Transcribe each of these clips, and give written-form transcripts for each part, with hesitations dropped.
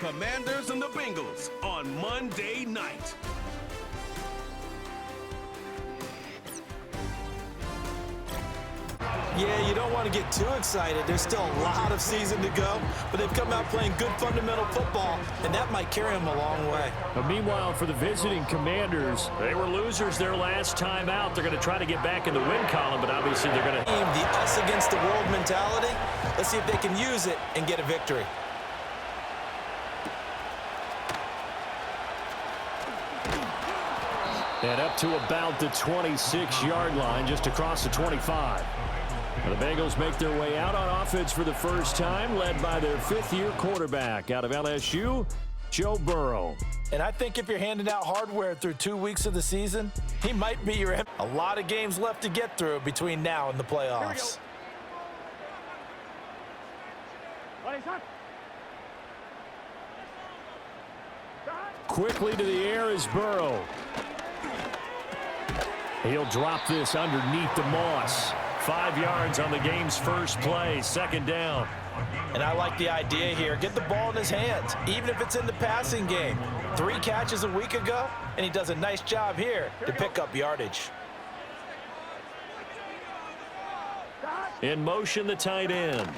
Commanders and the Bengals on Monday night. Yeah, you don't want to get too excited. There's still a lot of season to go, but they've come out playing good fundamental football, and that might carry them a long way. But meanwhile, for the visiting Commanders, they were losers their last time out. They're going to try to get back in the win column, but obviously they're going to... The us against the world mentality, let's see if they can use it and get a victory. And up to about the 26-yard line, just across the 25. The Bengals make their way out on offense for the first time, led by their fifth-year quarterback out of LSU, Joe Burrow. And I think if you're handing out hardware through 2 weeks of the season, he might be your... A lot of games left to get through between now and the playoffs. Quickly to the air is Burrow. He'll drop this underneath the moss. 5 yards on the game's first play, second down. And I like the idea here. Get the ball in his hands, even if it's in the passing game. 3 catches a week ago, and he does a nice job here to pick up yardage. In motion, the tight end.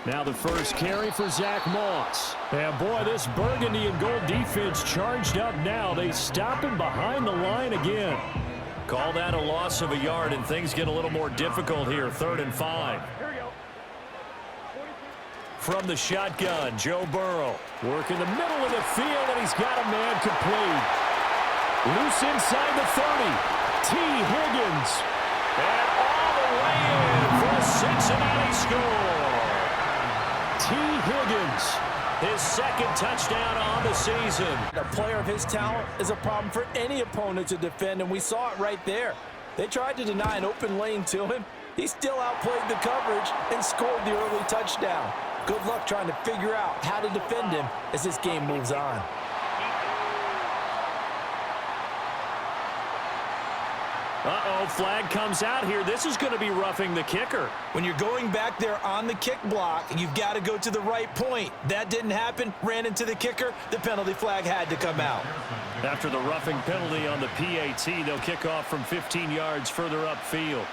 Now the first carry for Zach Moss. And boy, this burgundy and gold defense charged up now. They stop him behind the line again. Call that a loss of a yard, and things get a little more difficult here. 3rd and 5. From the shotgun, Joe Burrow. Work in the middle of the field, and he's got a man complete. Loose inside the 30. T. Higgins. And all the way in for a Cincinnati score. T. Higgins. His second touchdown on the season. A player of his talent is a problem for any opponent to defend, and we saw it right there. They tried to deny an open lane to him. He still outplayed the coverage and scored the early touchdown. Good luck trying to figure out how to defend him as this game moves on. Uh-oh, flag comes out here. This is going to be roughing the kicker. When you're going back there on the kick block, you've got to go to the right point. That didn't happen. Ran into the kicker. The penalty flag had to come out. After the roughing penalty on the PAT, they'll kick off from 15 yards further upfield.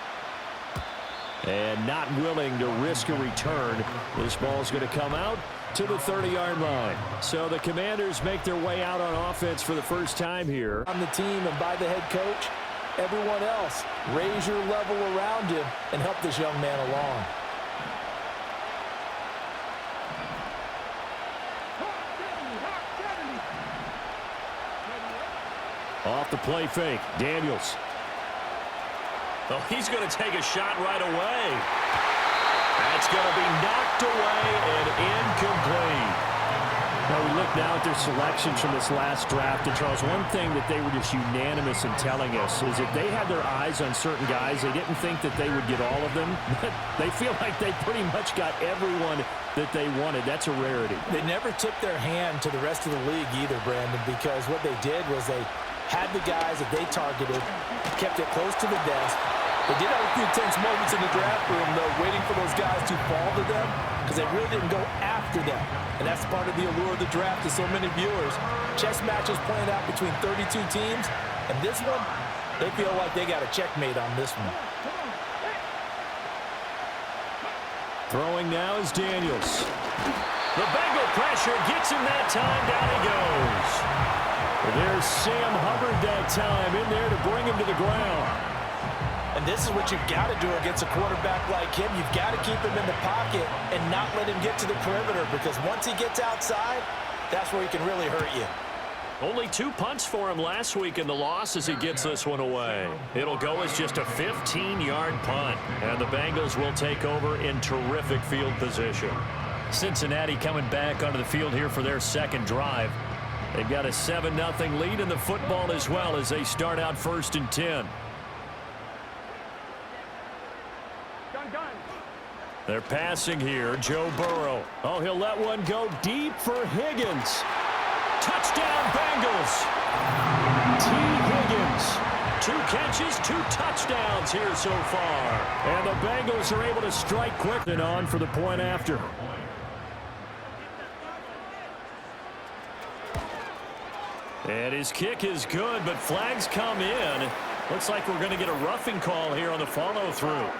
And not willing to risk a return. This ball's going to come out to the 30-yard line. So the Commanders make their way out on offense for the first time here. On the team and by the head coach, everyone else, raise your level around him and help this young man along. Off the play fake, Daniels. Oh, he's going to take a shot right away. That's going to be knocked away and incomplete. Now we look now at their selections from this last draft, and Charles, one thing that they were just unanimous in telling us is that they had their eyes on certain guys. They didn't think that they would get all of them, but they feel like they pretty much got everyone that they wanted. That's a rarity. They never tipped their hand to the rest of the league either, Brandon, because what they did was they had the guys that they targeted, kept it close to the desk. They did have a few tense moments in the draft room, though, waiting for those guys to fall to them, because they really didn't go after them. And that's part of the allure of the draft to so many viewers. Chess matches playing out between 32 teams, and this one, they feel like they got a checkmate on this one. Throwing now is Daniels. The Bengal pressure gets him that time. Down he goes. There's Sam Hubbard that time in there to bring him to the ground. And this is what you've got to do against a quarterback like him. You've got to keep him in the pocket and not let him get to the perimeter, because once he gets outside, that's where he can really hurt you. Only 2 punts for him last week in the loss as he gets this one away. It'll go as just a 15-yard punt, and the Bengals will take over in terrific field position. Cincinnati coming back onto the field here for their second drive. They've got a 7-0 lead in the football as well as they start out 1st and 10. They're passing here. Joe Burrow. Oh, he'll let one go deep for Higgins. Touchdown, Bengals. T. Higgins. 2 catches, 2 touchdowns here so far. And the Bengals are able to strike quick and on for the point after. And his kick is good, but flags come in. Looks like we're going to get a roughing call here on the follow-through.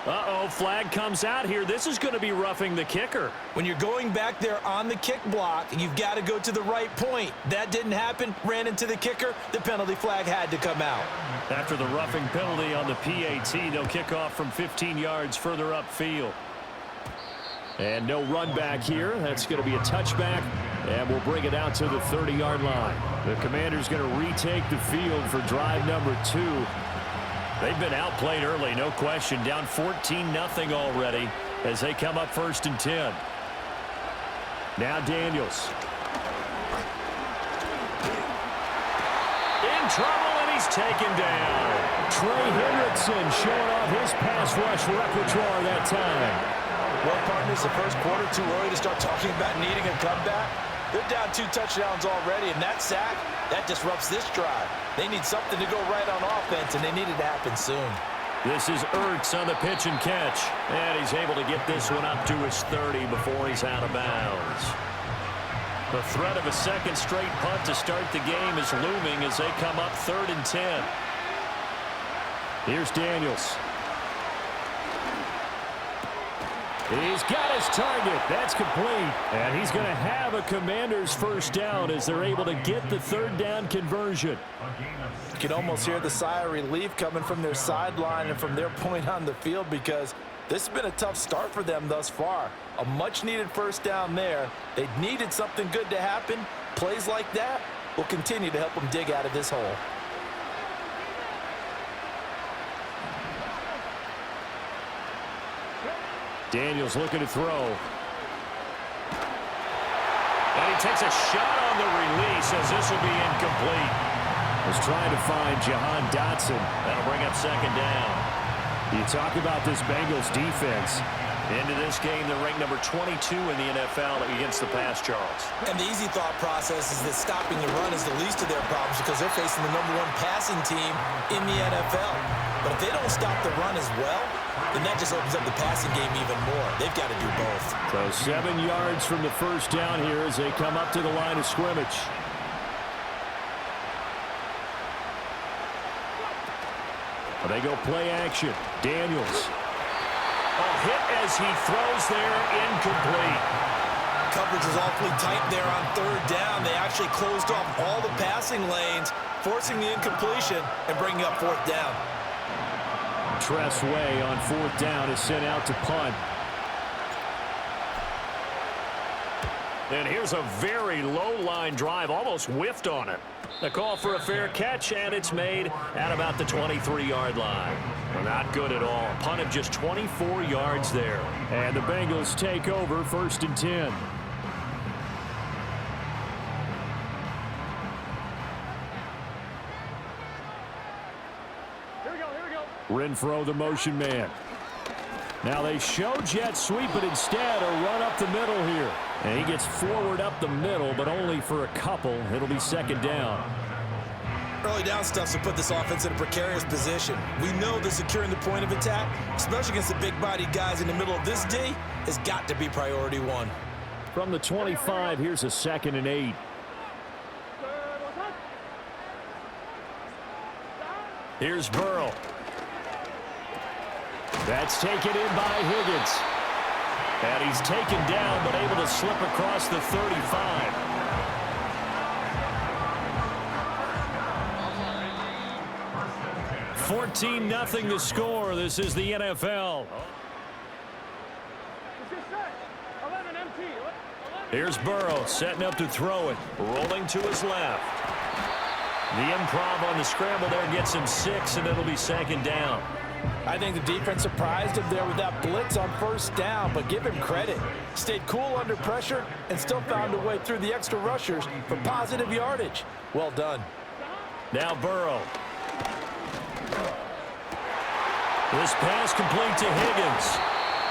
Uh-oh, flag comes out here. This is going to be roughing the kicker. When you're going back there on the kick block, you've got to go to the right point. That didn't happen, ran into the kicker. The penalty flag had to come out. After the roughing penalty on the PAT, they'll kick off from 15 yards further upfield. And no run back here. That's going to be a touchback, and we'll bring it out to the 30-yard line. The Commanders going to retake the field for drive number 2. They've been outplayed early, no question. Down 14-0 already as they come up 1st and 10. Now Daniels. In trouble, and he's taken down. Trey Hendrickson showing off his pass rush repertoire that time. Well, partners, the first quarter too early to start talking about needing a comeback. They're down 2 touchdowns already, and that sack, that disrupts this drive. They need something to go right on offense, and they need it to happen soon. This is Ertz on the pitch and catch, and he's able to get this one up to his 30 before he's out of bounds. The threat of a second straight punt to start the game is looming as they come up 3rd and 10. Here's Daniels. He's got his target. That's complete. And he's going to have a Commander's first down as they're able to get the 3rd down conversion. You can almost hear the sigh of relief coming from their sideline and from their point on the field because this has been a tough start for them thus far. A much-needed first down there. They needed something good to happen. Plays like that will continue to help them dig out of this hole. Daniels looking to throw. And he takes a shot on the release as this will be incomplete. Was trying to find Jahan Dotson. That'll bring up 2nd down. You talk about this Bengals defense. Into this game, they're ranked number 22 in the NFL against the pass, Charles. And the easy thought process is that stopping the run is the least of their problems because they're facing the #1 passing team in the NFL. But if they don't stop the run as well, then that just opens up the passing game even more. They've got to do both. So 7 yards from the first down here as they come up to the line of scrimmage. They go play action. Daniels. A hit as he throws there, incomplete. Coverage was awfully tight there on 3rd down. They actually closed off all the passing lanes, forcing the incompletion and bringing up 4th down. Tress Way on 4th down is sent out to punt. And here's a very low-line drive, almost whiffed on it. The call for a fair catch, and it's made at about the 23-yard line. Well, not good at all. A punt of just 24 yards there. And the Bengals take over 1st and 10. Renfro, the motion man. Now they show jet sweep, but instead a run up the middle here. And he gets forward up the middle, but only for a couple. It'll be 2nd down. Early down stuff to put this offense in a precarious position. We know that securing the point of attack, especially against the big-bodied guys in the middle of this D, has got to be priority 1. From the 25, here's a 2nd and 8. Here's Burrow. That's taken in by Higgins. And he's taken down, but able to slip across the 35. $14-0 the score. This is the NFL. Here's Burrow setting up to throw it. Rolling to his left. The improv on the scramble there gets him 6, and it'll be 2nd down. I think the defense surprised him there with that blitz on 1st down, but give him credit. Stayed cool under pressure and still found a way through the extra rushers for positive yardage. Well done. Now Burrow. This pass complete to Higgins.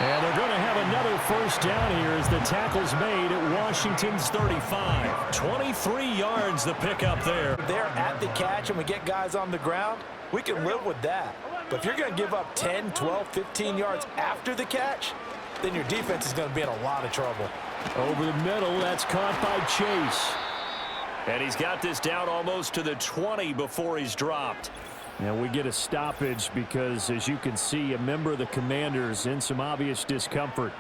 And they're going to have another 1st down here as the tackle's made at Washington's 35. 23 yards the pickup there. They're at the catch and we get guys on the ground, we can live with that. But if you're going to give up 10, 12, 15 yards after the catch, then your defense is going to be in a lot of trouble. Over the middle, that's caught by Chase. And he's got this down almost to the 20 before he's dropped. And we get a stoppage because, as you can see, a member of the Commanders in some obvious discomfort.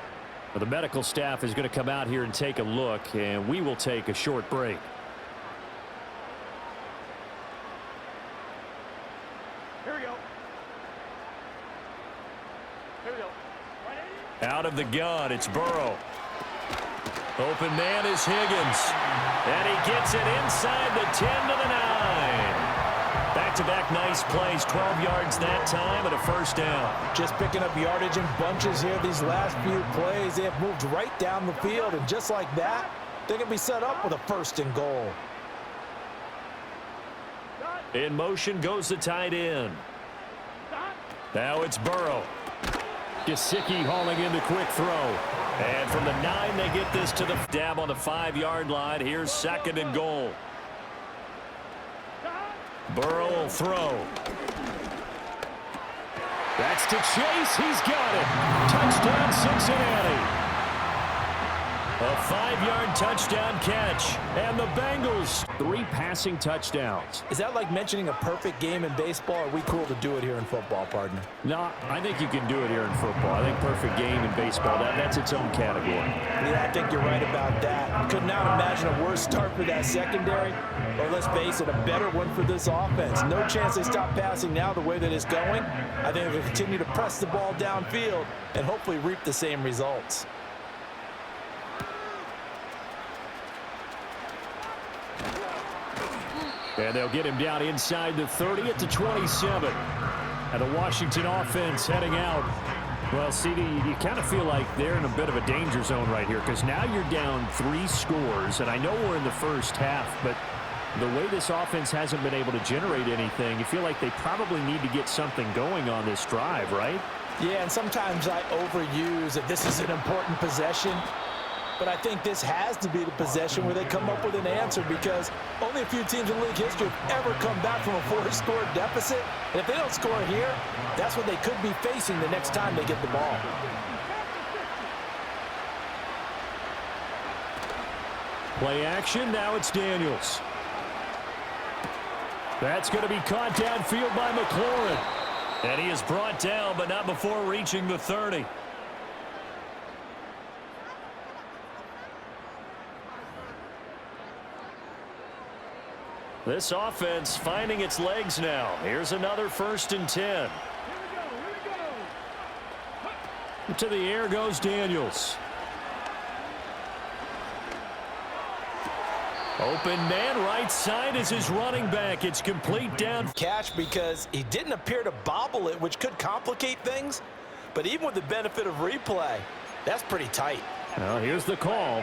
The medical staff is going to come out here and take a look, and we will take a short break. Here we go. Here we go. Out of the gun, it's Burrow. Open man is Higgins. And he gets it inside the 10 to the 9. Back-to-back nice plays, 12 yards that time and a first down. Just picking up yardage in bunches here these last few plays. They have moved right down the field, and just like that, they're going to be set up with a first and goal. In motion goes the tight end. Now it's Burrow. Gesicki hauling in the quick throw. And from the 9, they get this to the dab on the 5-yard line. Here's second and goal. Burrow will throw. That's to Chase. He's got it. Touchdown, Cincinnati. A 5-yard touchdown catch. And the Bengals, 3 passing touchdowns. Is that like mentioning a perfect game in baseball? Or are we cool to do it here in football, partner? No, I think you can do it here in football. I think perfect game in baseball, that's its own category. Yeah, I think you're right about that. Could not imagine a worse start for that secondary, or let's face it, a better one for this offense. No chance they stop passing now the way that it's going. I think they'll continue to press the ball downfield and hopefully reap the same results. And they'll get him down inside the 30 at the 27. And the Washington offense heading out. Well, CD, you kind of feel like they're in a bit of a danger zone right here because now you're down 3 scores. And I know we're in the first half, but the way this offense hasn't been able to generate anything, you feel like they probably need to get something going on this drive, right? Yeah, and sometimes I overuse that this is an important possession. But I think this has to be the possession where they come up with an answer because only a few teams in league history have ever come back from a 4-score deficit. And if they don't score here, that's what they could be facing the next time they get the ball. Play action, now it's Daniels. That's going to be caught downfield by McLaurin. And he is brought down, but not before reaching the 30. This offense finding its legs now. Here's another 1st and 10. To the air goes Daniels. Open man right side is his running back. It's complete down. Catch because he didn't appear to bobble it, which could complicate things. But even with the benefit of replay, that's pretty tight. Well, here's the call.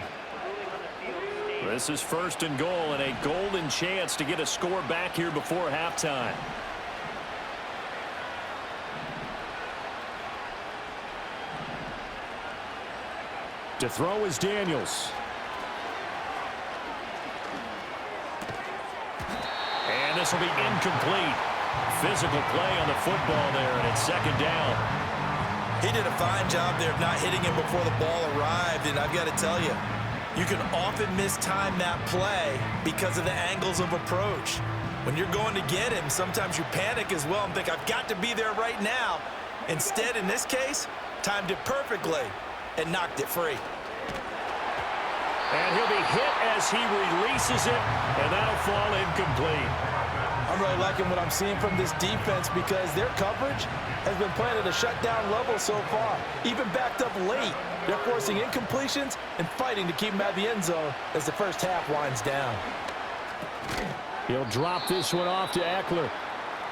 This is 1st and goal and a golden chance to get a score back here before halftime. To throw is Daniels. And this will be incomplete. Physical play on the football there, and it's 2nd down. He did a fine job there of not hitting him before the ball arrived, and I've got to tell you, you can often mistime that play because of the angles of approach. When you're going to get him, sometimes you panic as well and think, I've got to be there right now. Instead, in this case, timed it perfectly and knocked it free. And he'll be hit as he releases it, and that'll fall incomplete. I'm really liking what I'm seeing from this defense because their coverage has been playing at a shutdown level so far. Even backed up late, they're forcing incompletions and fighting to keep them out of the end zone as the first half winds down. He'll drop this one off to Eckler.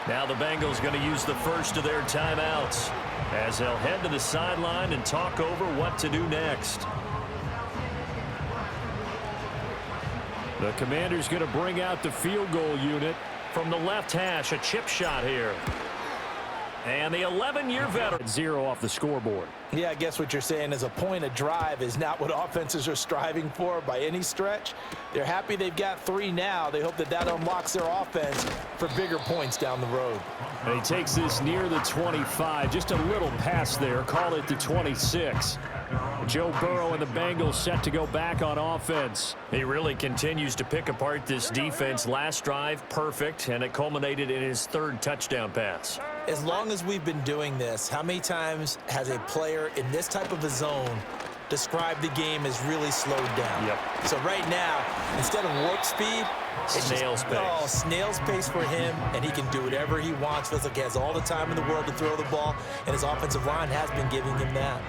Now the Bengals going to use the first of their timeouts as they'll head to the sideline and talk over what to do next. The Commanders going to bring out the field goal unit from the left hash. A chip shot here. And the 11-year veteran. 0 off the scoreboard. Yeah, I guess what you're saying is a point of drive is not what offenses are striving for by any stretch. They're happy they've got 3 now. They hope that that unlocks their offense for bigger points down the road. And he takes this near the 25. Just a little pass there. Call it the 26. Joe Burrow and the Bengals set to go back on offense. He really continues to pick apart this defense. Last drive, perfect, and it culminated in his third touchdown pass. As long as we've been doing this, how many times has a player in this type of a zone described the game as really slowed down? Yep. So right now, instead of warp speed, it's snail's pace. Oh, snail's pace for him, and he can do whatever he wants. Feels like he has all the time in the world to throw the ball, and his offensive line has been giving him that.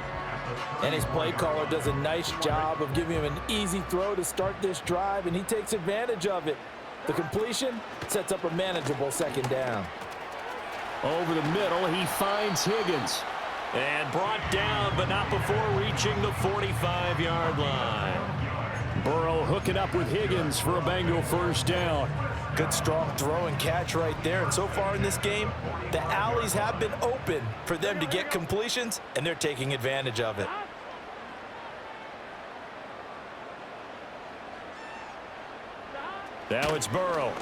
And his play caller does a nice job of giving him an easy throw to start this drive, and he takes advantage of it. The completion sets up a manageable second down. Over the middle, he finds Higgins. And brought down, but not before reaching the 45-yard line. Burrow hooking up with Higgins for a Bengal first down. Good strong throw and catch right there. And so far in this game, the alleys have been open for them to get completions, and they're taking advantage of it. Now it's Burrow.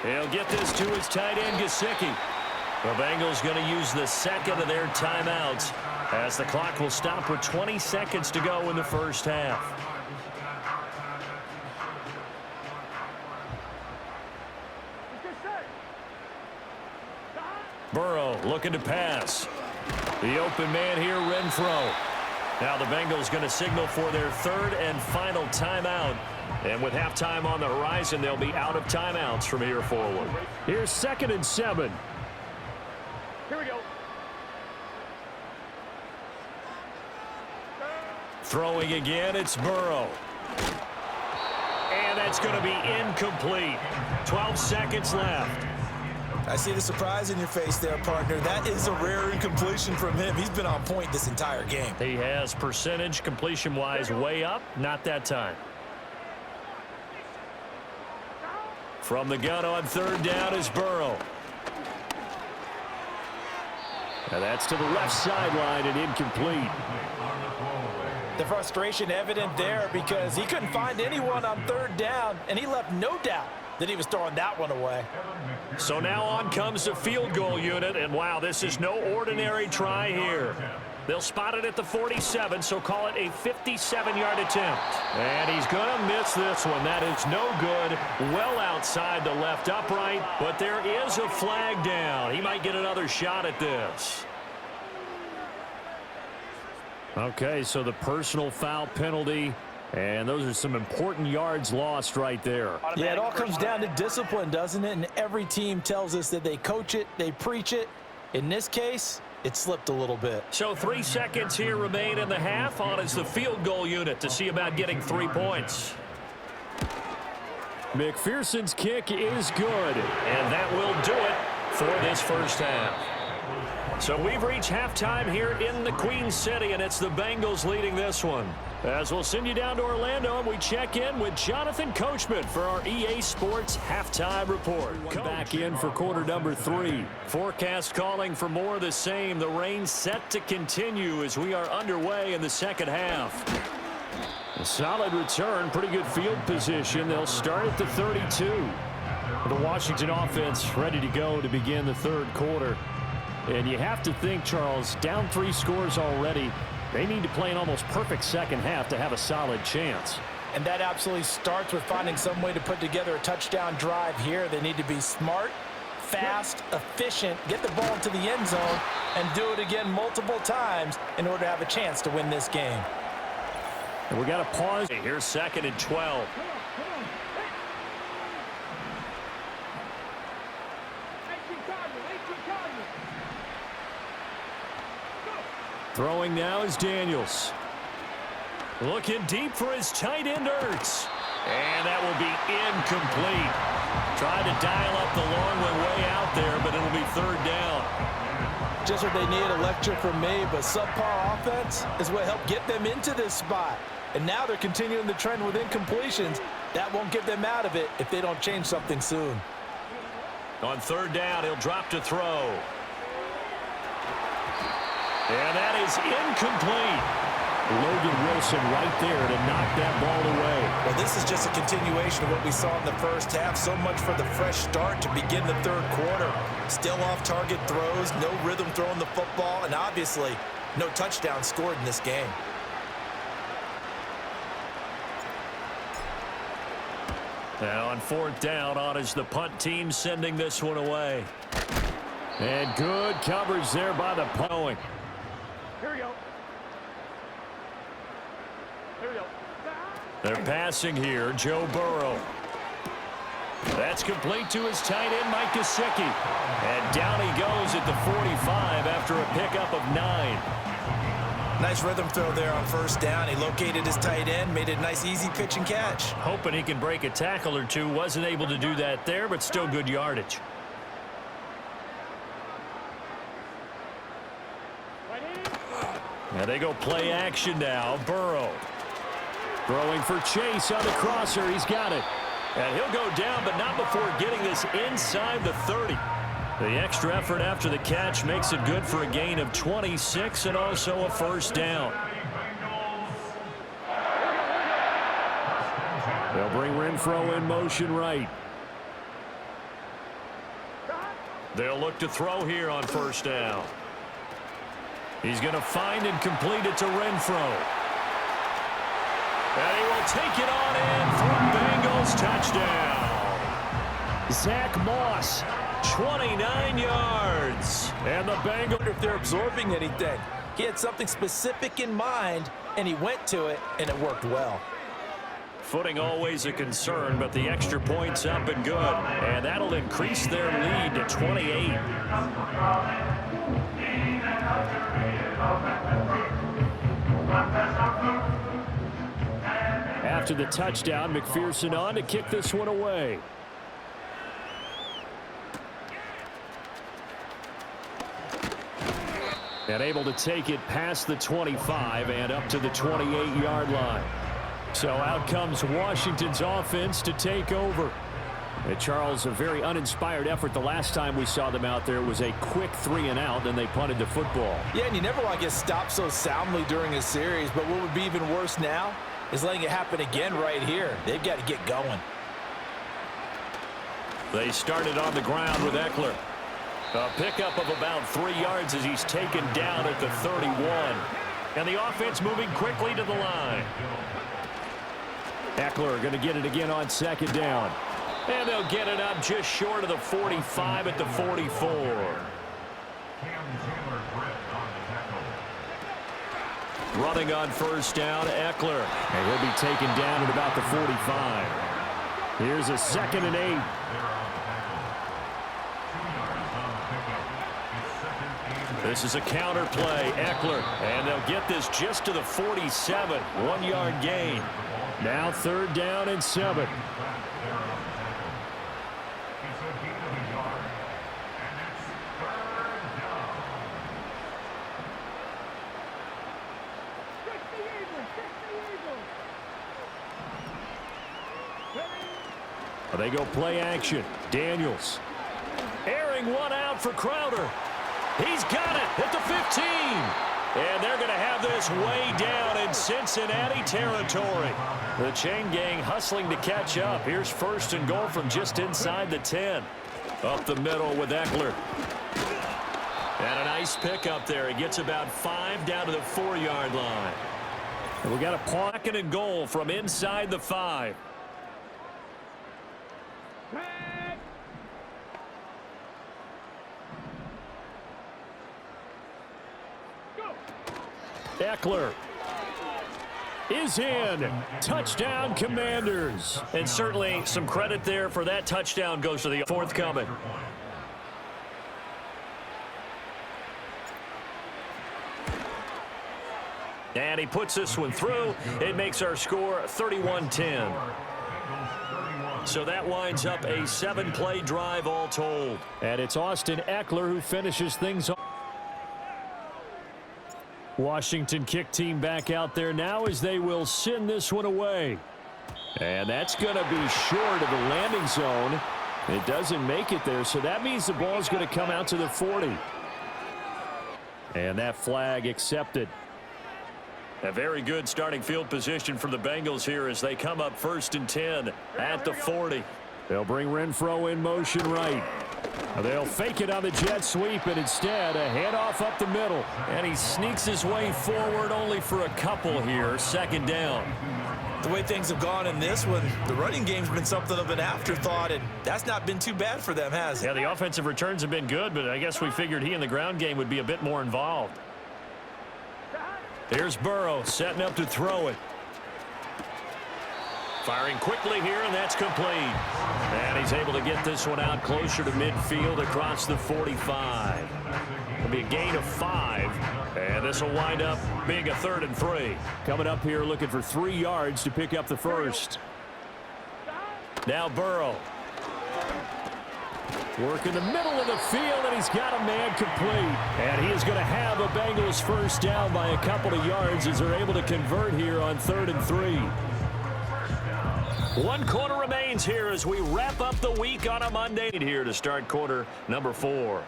He'll get this to his tight end, Gesicki. The Bengals going to use the second of their timeouts as the clock will stop with 20 seconds to go in the first half. Burrow looking to pass. The open man here, Renfro. Now the Bengals going to signal for their third and final timeout. And with halftime on the horizon, they'll be out of timeouts from here forward. Here's 2nd and 7. Here we go. Throwing again, it's Burrow. And that's going to be incomplete. 12 seconds left. I see the surprise in your face there, partner. That is a rare incompletion from him. He's been on point this entire game. He has percentage completion-wise way up. Not that time. From the gun on third down is Burrow. And that's to the left sideline and incomplete. The frustration evident there because he couldn't find anyone on third down, and he left no doubt that he was throwing that one away. So now on comes the field goal unit, and wow, this is no ordinary try here. They'll spot it at the 47, so call it a 57-yard attempt. And he's going to miss this one. That is no good. Well outside the left upright, but there is a flag down. He might get another shot at this. Okay, so the personal foul penalty, and those are some important yards lost right there. Yeah, it all comes down to discipline, doesn't it? And every team tells us that they coach it, they preach it. In this case, it slipped a little bit. So 3 seconds here remain in the half. On is the field goal unit to see about getting 3 points. McPherson's kick is good, and that will do it for this first half. So we've reached halftime here in the Queen City, and it's the Bengals leading this one. As we'll send you down to Orlando, and we check in with Jonathan Coachman for our EA Sports Halftime Report. Back in for quarter number 3. Forecast calling for more of the same. The rain set to continue as we are underway in the second half. A solid return, pretty good field position. They'll start at the 32. The Washington offense ready to go to begin the third quarter. And you have to think, Charles, down 3 scores already. They need to play an almost perfect second half to have a solid chance. And that absolutely starts with finding some way to put together a touchdown drive here. They need to be smart, fast, efficient, get the ball into the end zone, and do it again multiple times in order to have a chance to win this game. And we got to pause. Here's 2nd and 12. Throwing now is Daniels. Looking deep for his tight end, Ertz. And that will be incomplete. Tried to dial up the long one way out there, but it'll be third down. Just what they need, a lecture from me, but subpar offense is what helped get them into this spot. And now they're continuing the trend with incompletions. That won't get them out of it if they don't change something soon. On third down, he'll drop to throw. And that is incomplete. Logan Wilson right there to knock that ball away. Well, this is just a continuation of what we saw in the first half. So much for the fresh start to begin the third quarter. Still off-target throws, no rhythm throwing the football, and obviously No touchdown scored in this game. Now on 4th down, on is the punt team sending this one away. And good coverage there by the punting. Here we go. Here we go. They're passing here, Joe Burrow. That's complete to his tight end, Mike Gesicki. And down he goes at the 45 after a pickup of 9. Nice rhythm throw there on 1st down. He located his tight end, made it a nice easy pitch and catch. Hoping he can break a tackle or two. Wasn't able to do that there, but still good yardage. Now they go play action now. Burrow throwing for Chase on the crosser. He's got it. And he'll go down, but not before getting this inside the 30. The extra effort after the catch makes it good for a gain of 26 and also a 1st down. They'll bring Renfro in motion right. They'll look to throw here on 1st down. He's going to find and complete it to Renfro. And he will take it on in for Bengals touchdown. Zach Moss, 29 yards. And the Bengals, If they're absorbing anything, he had something specific in mind, and he went to it, and it worked well. footing always a concern, but the extra point's up and good. And that'll increase their lead to 28. After the touchdown, McPherson on to kick this one away. And able to take it past the 25 and up to the 28-yard line. So out comes Washington's offense to take over. And Charles, a very uninspired effort the last time we saw them out there. It was a quick 3-and-out, and they punted the football. Yeah, and you never want to get stopped so soundly during a series, but what would be even worse now is letting it happen again right here. They've got to get going. They started on the ground with Eckler. A pickup of about 3 yards as he's taken down at the 31. And the offense moving quickly to the line. Eckler going to get it again on second down. And they'll get it up just short of the 45 at the 44. Running on first down, Eckler. And he'll be taken down at about the 45. Here's a 2nd and 8. This is a counter play, Eckler, and they'll get this just to the 47, 1-yard gain. Now 3rd down and 7. They go play action. Daniels airing one out for Crowder. He's got it at the 15. And they're going to have this way down in Cincinnati territory. The chain gang hustling to catch up. Here's 1st and goal from just inside the 10. Up the middle with Eckler. And a nice pickup there. He gets about 5 down to the 4-yard line. And we got a 2nd and goal from inside the 5. Eckler is in. Touchdown, Commanders. And certainly some credit there for that touchdown goes to the forthcoming. And he puts this one through. It makes our score 31-10. So that winds up a 7-play drive all told. And it's Austin Eckler who finishes things off. Washington kick team back out there now as they will send this one away. And that's going to be short of the landing zone. It doesn't make it there, so that means the ball is going to come out to the 40. And that flag accepted. A very good starting field position for the Bengals here as they come up 1st and 10 at the 40. They'll bring Renfro in motion right. They'll fake it on the jet sweep, and instead a handoff up the middle. And he sneaks his way forward only for a couple here. Second down. The way things have gone in this one, the running game's been something of an afterthought, and that's not been too bad for them, has it? Yeah, the offensive returns have been good, but I guess we figured he in the ground game would be a bit more involved. Here's Burrow setting up to throw it. Firing quickly here, and that's complete. And he's able to get this one out closer to midfield across the 45. It'll be a gain of 5, and this will wind up being a 3rd and 3. Coming up here looking for 3 yards to pick up the first. Now Burrow. Work in the middle of the field, and he's got a man complete. And he is going to have a Bengals first down by a couple of yards as they're able to convert here on 3rd and 3. 1 quarter remains here as we wrap up the week on a Monday here to start quarter number 4.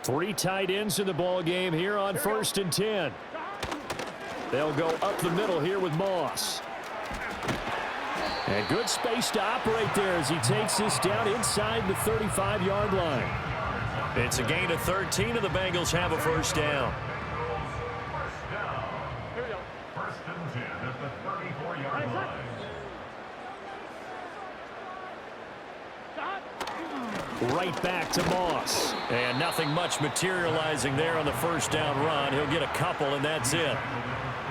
3 tight ends in the ball game here on 1st and 10. They'll go up the middle here with Moss. And good space to operate there as he takes this down inside the 35-yard line. It's a gain of 13, and the Bengals have a first down. Here we go. 1st and 10 at the 34-yard line. Right back to Moss. And nothing much materializing there on the first down run. He'll get a couple, and that's it.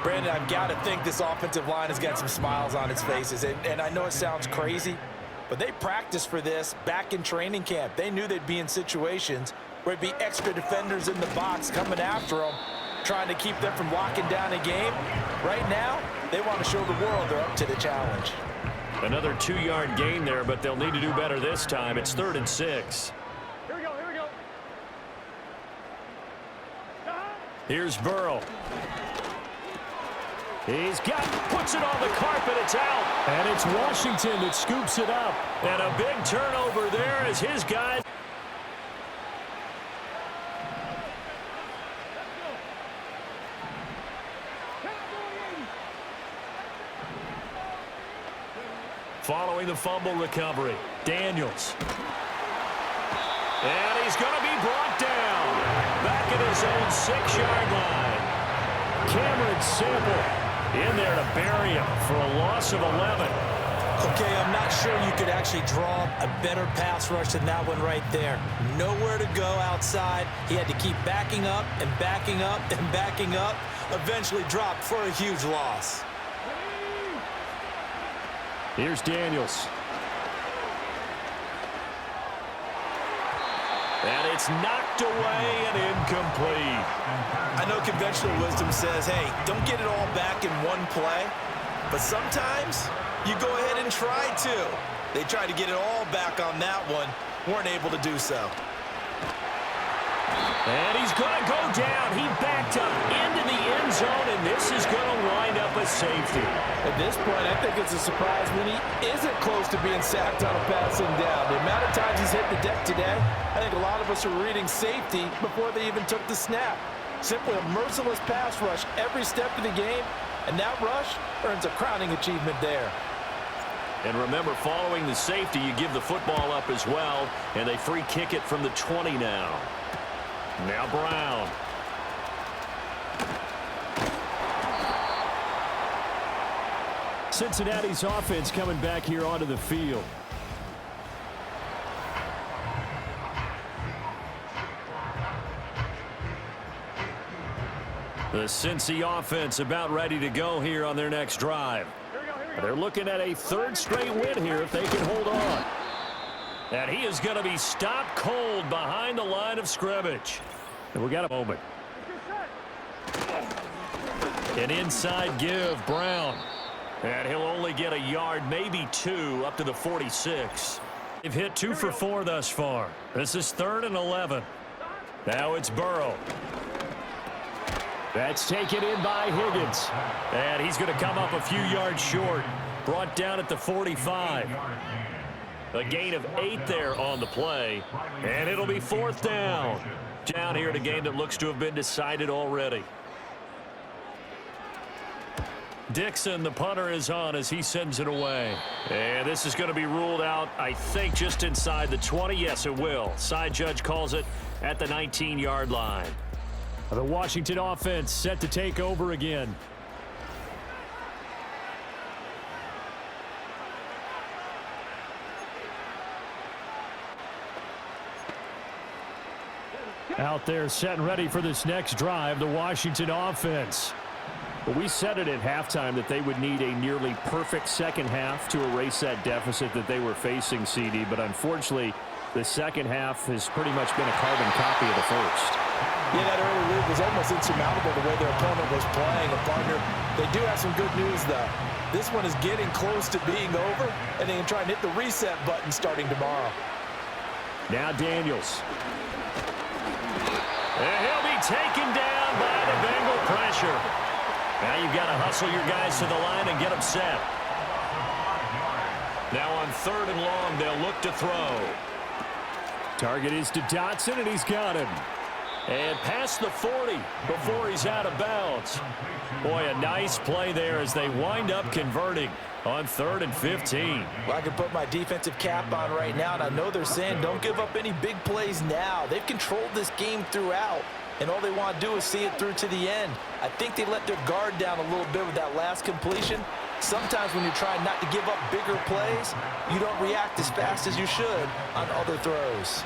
Brandon, I've got to think this offensive line has got some smiles on its faces. And I know it sounds crazy, but they practiced for this back in training camp. They knew they'd be in situations where it'd be extra defenders in the box coming after them, trying to keep them from locking down a game. Right now, they want to show the world they're up to the challenge. Another 2-yard gain there, but they'll need to do better this time. It's 3rd and 6. Here we go. Here we go. Here's Burrow. He's puts it on the carpet. It's out. And it's Washington that scoops it up. And a big turnover there as his guys. Following the fumble recovery, Daniels. And he's going to be brought down. Back at his own 6-yard line. Cameron Sample in there to bury him for a loss of 11. Okay, I'm not sure you could actually draw a better pass rush than that one right there. Nowhere to go outside. He had to keep backing up and backing up and backing up. Eventually dropped for a huge loss. Here's Daniels. And it's knocked away and incomplete. I know conventional wisdom says, hey, don't get it all back in one play. But sometimes you go ahead and try to. They tried to get it all back on that one. Weren't able to do so. And he's going to go down. He backed up into the end zone, and this is going to wind up a safety. At this point, I think it's a surprise when he isn't close to being sacked on a passing down. The amount of times he's hit the deck today, I think a lot of us are reading safety before they even took the snap. Simply a merciless pass rush every step of the game, and that rush earns a crowning achievement there. And remember, following the safety, you give the football up as well, and they free kick it from the 20 now. Now Brown. Cincinnati's offense coming back here onto the field. The Cincy offense about ready to go here on their next drive. They're looking at a 3rd straight win here if they can hold on. And he is going to be stopped cold behind the line of scrimmage. And we got a moment. An inside give, Brown. And he'll only get a yard, maybe 2, up to the 46. They've hit 2 for 4 thus far. This is 3rd and 11. Now it's Burrow. That's taken in by Higgins. And he's going to come up a few yards short. Brought down at the 45. A gain of 8 there on the play. And it'll be 4th down. Down here in a game that looks to have been decided already. Dixon, the punter, is on as he sends it away. And this is going to be ruled out, I think, just inside the 20. Yes, it will. Side judge calls it at the 19-yard line. The Washington offense set to take over again. Out there set and ready for this next drive, the Washington offense. But we said it at halftime that they would need a nearly perfect second half to erase that deficit that they were facing, CD. But unfortunately, the second half has pretty much been a carbon copy of the first. Yeah, that early lead was almost insurmountable the way their opponent was playing. And, partner, they do have some good news, though. This one is getting close to being over, and they can try and hit the reset button starting tomorrow. Now Daniels. And he'll be taken down by the Bengal pressure. Now you've got to hustle your guys to the line and get them set. Now on 3rd and long, they'll look to throw. Target is to Dotson, and he's got him. And past the 40 before he's out of bounds. Boy, a nice play there as they wind up converting on 3rd and 15. Well, I can put my defensive cap on right now, and I know they're saying don't give up any big plays now. They've controlled this game throughout, and all they want to do is see it through to the end. I think they let their guard down a little bit with that last completion. Sometimes when you're trying not to give up bigger plays, you don't react as fast as you should on other throws.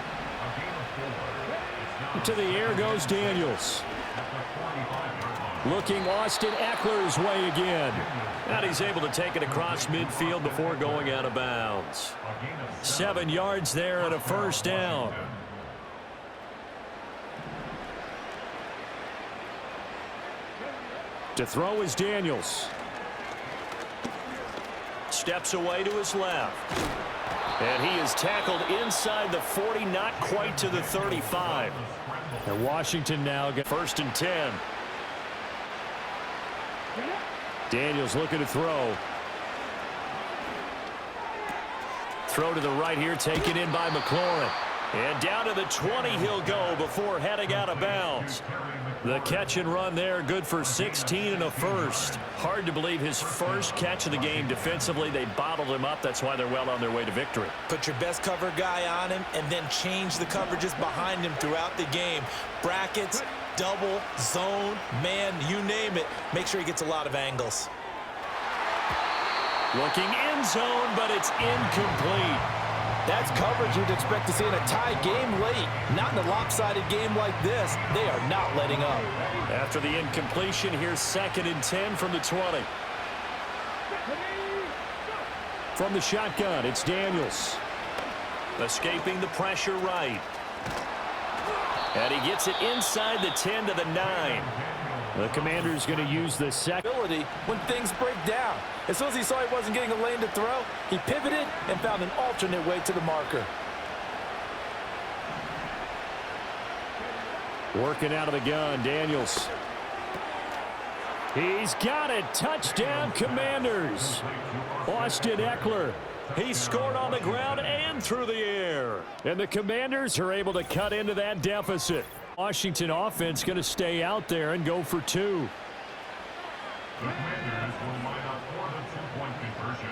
To the air goes Daniels. Looking Austin Eckler's way again. And he's able to take it across midfield before going out of bounds. 7 yards there and a first down. To throw is Daniels. Steps away to his left. And he is tackled inside the 40, not quite to the 35. And Washington now get 1st and 10. Daniels looking to throw. Throw to the right here, taken in by McLaurin. And down to the 20 he'll go before heading out of bounds. The catch and run there, good for 16 and a first. Hard to believe his first catch of the game defensively. They bottled him up. That's why they're well on their way to victory. Put your best cover guy on him and then change the coverages behind him throughout the game. Brackets, double, zone, man, you name it. Make sure he gets a lot of angles. Looking end zone, but it's incomplete. That's coverage you'd expect to see in a tie game late. Not in a lopsided game like this. They are not letting up. After the incompletion, here's 2nd and 10 from the 20. From the shotgun, it's Daniels. Escaping the pressure right. And he gets it inside the 10 to the 9. The Commander's going to use the second. When things break down. As soon as he saw he wasn't getting a lane to throw, he pivoted and found an alternate way to the marker. Working out of the gun, Daniels. He's got it. Touchdown, Commanders. Austin Eckler. He scored on the ground and through the air. And the Commanders are able to cut into that deficit. Washington offense going to stay out there and go for 2. The Commanders will line up for the 2-point conversion.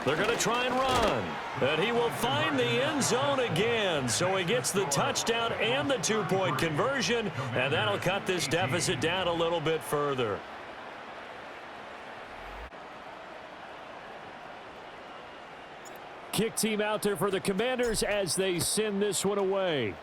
They're going to try and run. And he will find the end zone again. So he gets the touchdown and the 2-point conversion. And that'll cut this deficit down a little bit further. Kick team out there for the Commanders as they send this one away.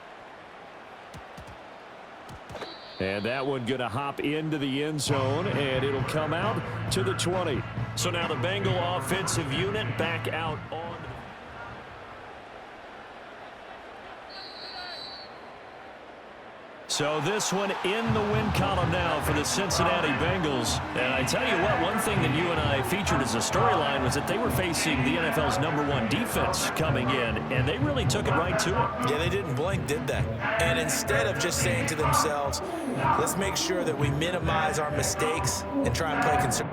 And that one going to hop into the end zone, and it'll come out to the 20. So now the Bengal offensive unit back out on. So this one in the win column now for the Cincinnati Bengals. And I tell you what, one thing that you and I featured as a storyline was that they were facing the NFL's #1 defense coming in, and they really took it right to it. Yeah, they didn't blink, did they? And instead of just saying to themselves, let's make sure that we minimize our mistakes and try and play conservative.